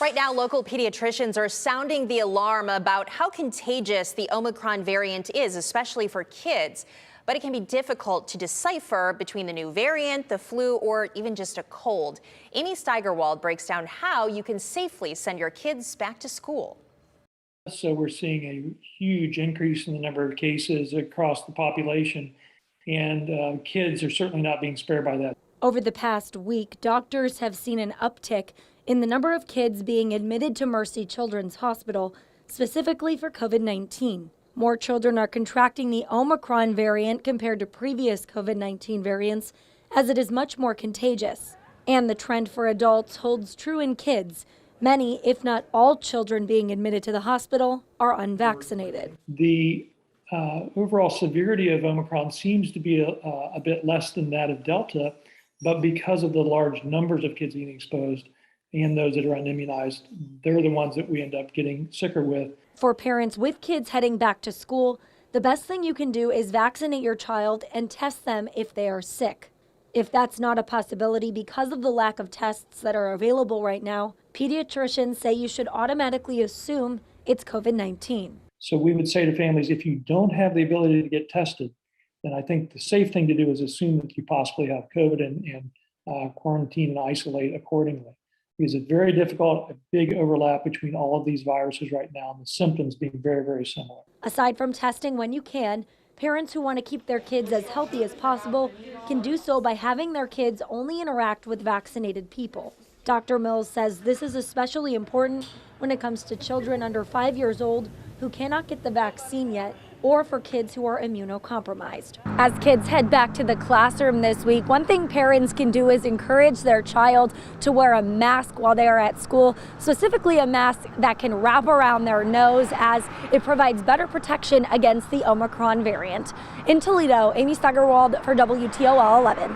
Right now, local pediatricians are sounding the alarm about how contagious the Omicron variant is, especially for kids. But it can be difficult to decipher between the new variant, the flu, or even just a cold. Amy Steigerwald breaks down how you can safely send your kids back to school. So we're seeing a huge increase in the number of cases across the population, and kids are certainly not being spared by that. Over the past week, doctors have seen an uptick in the number of kids being admitted to Mercy Children's Hospital, specifically for COVID-19. More children are contracting the Omicron variant compared to previous COVID-19 variants, as it is much more contagious. And the trend for adults holds true in kids. Many, if not all children being admitted to the hospital are unvaccinated. The overall severity of Omicron seems to be a bit less than that of Delta, but because of the large numbers of kids being exposed and those that are unimmunized, they're the ones that we end up getting sicker with. For parents with kids heading back to school, the best thing you can do is vaccinate your child and test them if they are sick. If that's not a possibility because of the lack of tests that are available right now, pediatricians say you should automatically assume it's COVID-19. So we would say to families, if you don't have the ability to get tested, then I think the safe thing to do is assume that you possibly have COVID and quarantine and isolate accordingly. Because it's very difficult, a big overlap between all of these viruses right now, and the symptoms being very, very similar. Aside from testing when you can, parents who want to keep their kids as healthy as possible can do so by having their kids only interact with vaccinated people. Dr. Mills says this is especially important when it comes to children under 5 years old who cannot get the vaccine yet, or for kids who are immunocompromised. As kids head back to the classroom this week, one thing parents can do is encourage their child to wear a mask while they are at school, specifically a mask that can wrap around their nose, as it provides better protection against the Omicron variant. In Toledo, Amy Steigerwald for WTOL 11.